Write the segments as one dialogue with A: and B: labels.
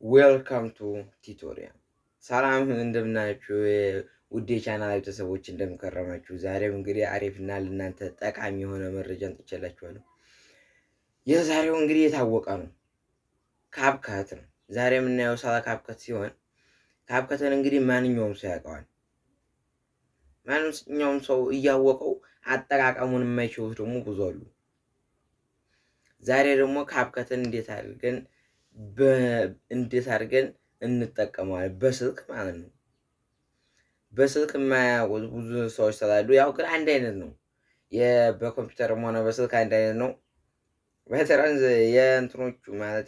A: ዌልካም ቱ ቲቶሪያል። ሰላም እንደምናችሁ ውዴ ቻናል ቤተሰቦች እንደምከረማችሁ። ዛሬም እንግዲህ አሪፍና ለእናንተ ጠቃሚ የሆነ መረጃ እንጥቼላችኋለሁ። የዛሬው እንግዲህ የታወቀ ነው፣ ካፕካት ነው። ዛሬ የምናየው ስለ ካፕካት ሲሆን ካፕካትን እንግዲህ ማንኛውም ሰው ያውቀዋል። ማንኛውም ሰው እያወቀው አጠቃቀሙን የማይችሉት ደግሞ ብዙ አሉ። ዛሬ ደግሞ ካፕካትን እንዴት አድርገን እንጠቀመዋለን በስልክ ማለት ነው። በስልክ የማያውቁት ብዙ ሰዎች ስላሉ ያው ግን አንድ አይነት ነው። በኮምፒውተርም ሆነ በስልክ አንድ አይነት ነው። በተረንዝ የእንትኖቹ ማለት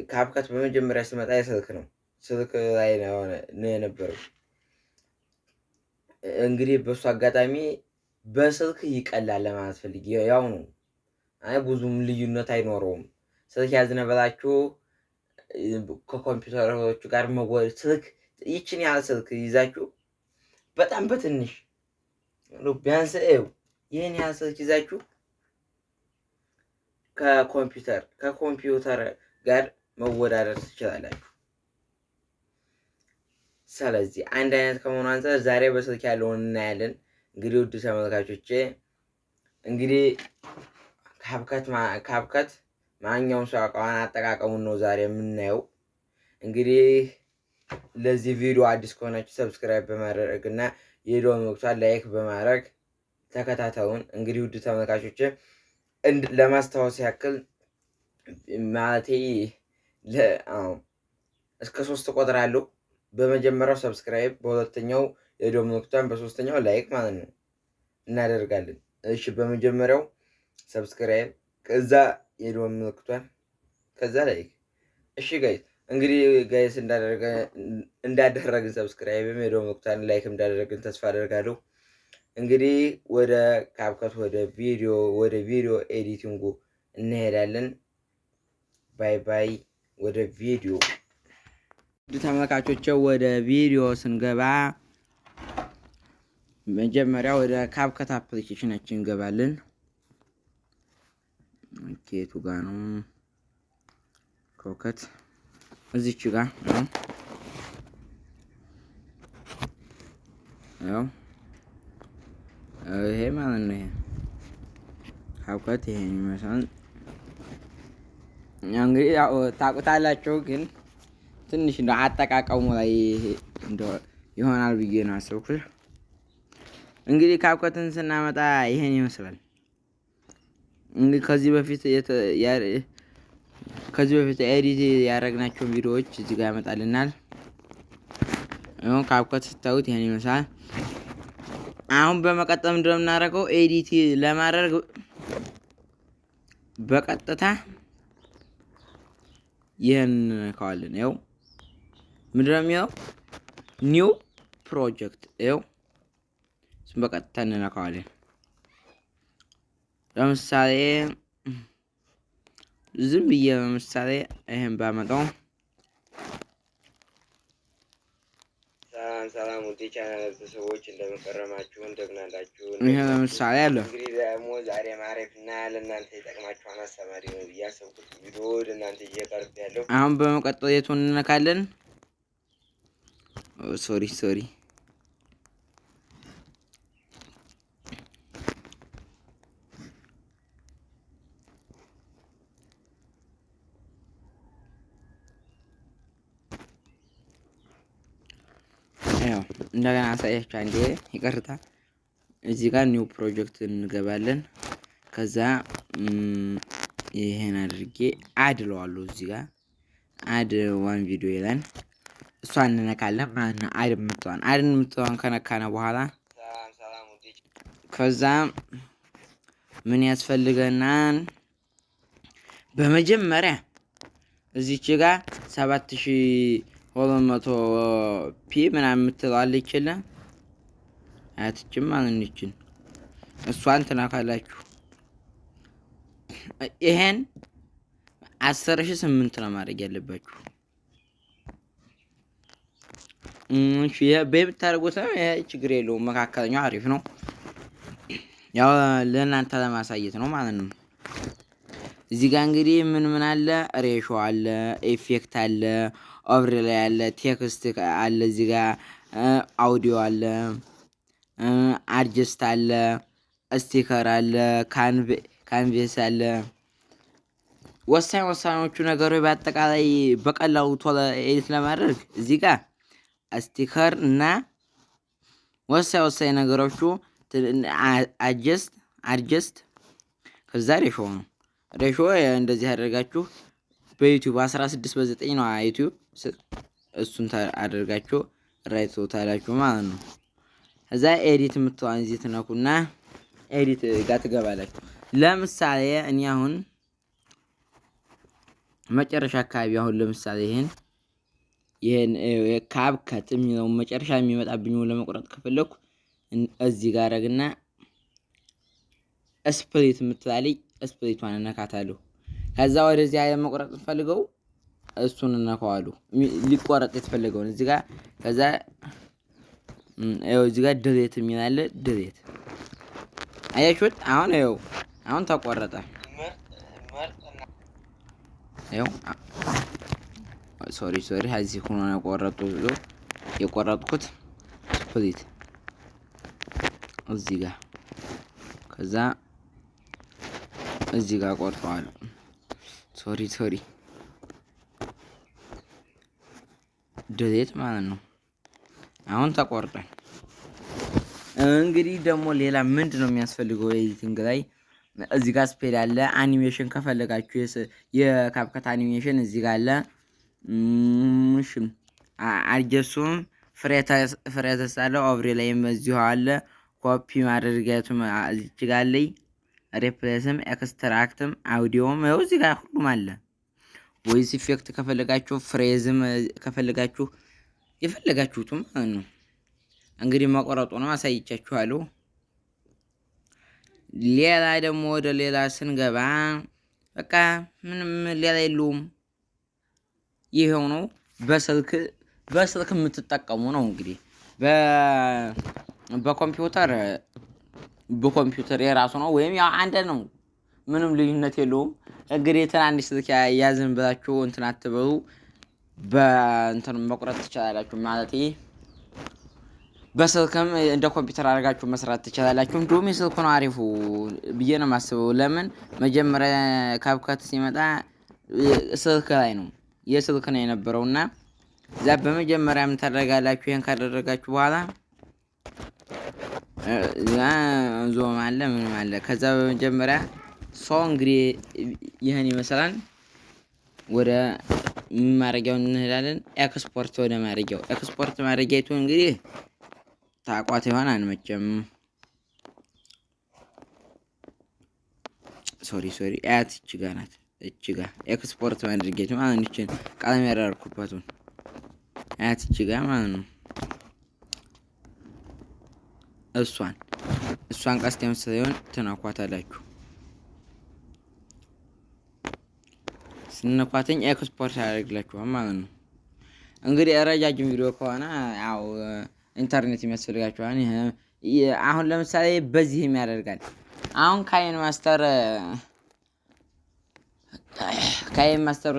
A: ካፕካት በመጀመሪያ ሲመጣ የስልክ ነው። ስልክ ላይ ነው የነበረው። እንግዲህ በሱ አጋጣሚ በስልክ ይቀላል ለማለት ፈልጌ ያው ነው። ብዙም ልዩነት አይኖረውም። ስልክ ያዝነ በላችሁ ከኮምፒውተሮቹ ጋር ስልክ ይችን ያህል ስልክ ይዛችሁ በጣም በትንሽ ቢያንስ ይህን ያህል ስልክ ይዛችሁ ከኮምፒውተር ጋር መወዳደር ትችላላችሁ። ስለዚህ አንድ አይነት ከመሆኑ አንፃር ዛሬ በስልክ ያለውን እናያለን። እንግዲህ ውድ ተመልካቾቼ እንግዲህ ካፕካት ማንኛውም ሰው ያውቀዋል፣ አጠቃቀሙን ነው ዛሬ የምናየው። እንግዲህ ለዚህ ቪዲዮ አዲስ ከሆናችሁ ሰብስክራይብ በማድረግ እና የደወል ምልክቱን ላይክ በማድረግ ተከታተሉን። እንግዲህ ውድ ተመልካቾቼ ለማስታወስ ያክል ማለቴ እስከ 3 እቆጥራለሁ። በመጀመሪያው ሰብስክራይብ፣ በሁለተኛው የደወል ምልክቱን፣ በሶስተኛው ላይክ ማለት ነው እናደርጋለን። እሺ በመጀመሪያው ሰብስክራይብ፣ ከዛ የደወል ምልክቱን፣ ከዛ ላይክ። እሺ ጋይስ እንግዲህ ጋይስ እንዳደረግን ሰብስክራይብም የደወል ምልክቱን ላይክ እንዳደረግን ተስፋ አደርጋለሁ። እንግዲህ ወደ ካፕካት ወደ ቪዲዮ ኤዲቲንጉ እንሄዳለን። ባይ ባይ። ወደ ቪዲዮ ተመልካቾች ወደ ቪዲዮ ስንገባ መጀመሪያ ወደ ካፕካት አፕሊኬሽናችን እንገባለን። ኬቱ ጋር ነው ካፕካት እዚች ጋር ነው ይሄ ማለት ነው። ይሄ ካፕካት ይሄን ይመስላል። እንግዲህ ያው ታውቁታላችሁ፣ ግን ትንሽ እንደ አጠቃቀሙ ላይ ይሆናል ብዬ ነው አሰብኩት። እንግዲህ ካፕካትን ስናመጣ ይሄን ይመስላል። እንግዲህ ከዚህ በፊት ኤዲት ያደረግናቸውን ቪዲዮዎች እዚህ ጋር ያመጣልናል። አሁን ካፕካት ስታዩት ይሄን ይመስላል። አሁን በመቀጠል ምንድን ነው የምናደርገው? ኤዲት ለማድረግ በቀጥታ ይሄን እንነካዋለን። ይኸው ምንድን ነው የሚለው ኒው ፕሮጀክት። ይኸው በቀጥታ እንነካዋለን። ለምሳሌ ዝም ብዬ ይሄን ባመጣው ሰላም ውድ ቻናል ቤተሰቦች እንደምንከረማችሁ እንደምናላችሁ። ይሄ ለምሳሌ አለ። እንግዲህ ደግሞ ዛሬ ማረፍና ለእናንተ ይጠቅማችኋል አስተማሪ ነው ብዬ አሰብኩት ቪዲዮ ወደ እናንተ እየቀርብ ያለው። አሁን በመቀጠል የቱን እንነካለን? ሶሪ ያው እንደገና አሳያችሁ አንዴ ይቅርታ። እዚህ ጋር ኒው ፕሮጀክት እንገባለን። ከዛ ይሄን አድርጌ አድ ለዋለሁ። እዚህ ጋር አድ ዋን ቪዲዮ ይላል። እሷን እንነካለን ማለት ነው። አድ የምትለዋን ከነካነ በኋላ ከዛ ምን ያስፈልገናል? በመጀመሪያ እዚች ጋር 7200 ፒ ምናምን የምትለዋል ይችላል አያትችም ማለት ነው። እሷን ትናካላችሁ። ይሄን 10008 ነው ማድረግ ያለባችሁ። ይሄ በምታደርጉት ነው። ይሄ ችግር የለውም፣ መካከለኛው አሪፍ ነው። ያው ለእናንተ ለማሳየት ነው ማለት ነው። እዚህ ጋር እንግዲህ ምን አለ? ሬሾ አለ፣ ኢፌክት አለ፣ ኦቨርላይ አለ፣ ቴክስት አለ፣ እዚህ ጋር አውዲዮ አለ፣ አድጀስት አለ፣ ስቲከር አለ፣ ካንቬስ አለ። ወሳኞቹ ነገሮች በአጠቃላይ በቀላሉ ቶሎ ኤዲት ለማድረግ እዚህ ጋር ስቲከር እና ወሳኝ ነገሮቹ አድጀስት ከዛ ሬሾ ነው። ሬሾ እንደዚህ አደርጋችሁ በዩቲዩብ 16:9 ነው ዩቲዩብ እሱን አደርጋችሁ ራይት ታላችሁ ማለት ነው። ከዛ ኤዲት የምትዋን እዚህ ትነኩና ኤዲት ጋር ትገባላችሁ። ለምሳሌ እኔ አሁን መጨረሻ አካባቢ ለምሳሌ ይሄን ካብከት የሚለው መጨረሻ የሚመጣብኝ ለመቁረጥ ከፈለኩ እዚህ ጋር አረግና ስፕሊት የምትላለኝ ስፕሊቷን እነካታለሁ። ከዛ ወደዚህ አለ መቁረጥ ፈልገው እሱን እነካዋለሁ። ሊቆረጥ የተፈለገውን እዚህ ጋር ከዛ እዚህ ጋር ድሌት የሚላል ድሌት አያችሁት? አሁን ተቆረጠ። ሶሪ እዚህ ሆኖ ነው የቆረጥኩት ስፕሊት እዚህ ጋር ከዛ እዚህ ጋር ቆርጠዋለሁ። ሶሪ ድሌት ማለት ነው። አሁን ተቆርጧል። እንግዲህ ደግሞ ሌላ ምንድን ነው የሚያስፈልገው ኤዲቲንግ ላይ? እዚህ ጋር ስፔል አለ። አኒሜሽን ከፈለጋችሁ የካፕከት አኒሜሽን እዚህ ጋር አለ። አድጀሱም ፍሬተስ አለ። ኦቨር ላይም እዚሁ አለ። ኮፒ ማድረጊያቱም እዚህ ጋር አለ። ሪፕሌስም ኤክስትራክትም አውዲዮም እዚህ ጋር ሁሉም አለ። ቮይስ ኢፌክት ከፈለጋችሁ ፍሬዝም ከፈለጋችሁ የፈለጋችሁትም ማለት ነው። እንግዲህ መቆረጡ ነው አሳይቻችኋለሁ። ሌላ ደግሞ ወደ ሌላ ስንገባ በቃ ምንም ሌላ የለውም። ይሄው ነው። በስልክ የምትጠቀሙ ነው እንግዲህ በኮምፒውተር የራሱ ነው ወይም ያው አንድ ነው። ምንም ልዩነት የለውም። እንግዲህ ትናንሽ ስልክ ያዝን ብላችሁ እንትን አትበሉ። በእንትን መቁረጥ ትችላላችሁ ማለት በስልክም እንደ ኮምፒውተር አድርጋችሁ መስራት ትችላላችሁ። እንዲሁም የስልኩ ነው አሪፉ ብዬ ነው የማስበው። ለምን መጀመሪያ ካብከት ሲመጣ ስልክ ላይ ነው የስልክ ነው የነበረውና እዛ በመጀመሪያ ምን ታደርጋላችሁ? ይሄን ካደረጋችሁ በኋላ ዞም አለ ምንም አለ። ከዛ በመጀመሪያ እንግዲህ ይሄን ይመስላል። ወደ ማድረጊያው እንሄዳለን። ኤክስፖርት ወደ ማድረጊያው ኤክስፖርት ማድረጊያቱ እንግዲህ ታቋት ይሆን አንመቸም። ሶሪ አያት እቺ ጋር ኤክስፖርት ማድረጊያቱ ማለት እንችን ቀለም ያደረኩበቱን አያት እቺ ጋር ማለት ነው። እሷን ቀስት የምትሰየውን ትነኳታላችሁ። ስንነኳተኝ ኤክስፖርት ያደርግላችኋል ማለት ነው። እንግዲህ ረጃጅም ቪዲዮ ከሆነ ያው ኢንተርኔት የሚያስፈልጋችኋል። አሁን ለምሳሌ በዚህም ያደርጋል። አሁን ካይን ማስተር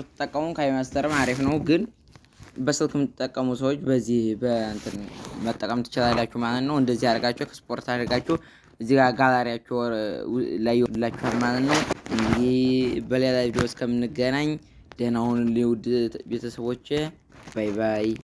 A: ተጠቀሙ። ካይን ማስተርም አሪፍ ነው፣ ግን በስልክ የምትጠቀሙ ሰዎች በዚህ በእንትን መጠቀም ትችላላችሁ ማለት ነው። እንደዚህ አድርጋችሁ ኤክስፖርት አድርጋችሁ እዚህ ጋር ጋላሪያችሁ ላይ ይወድላችኋል ማለት ነው። እንግዲህ በሌላ ቪዲዮ እስከምንገናኝ ደህና ሁኑ ውድ ቤተሰቦቼ። ባይ ባይ።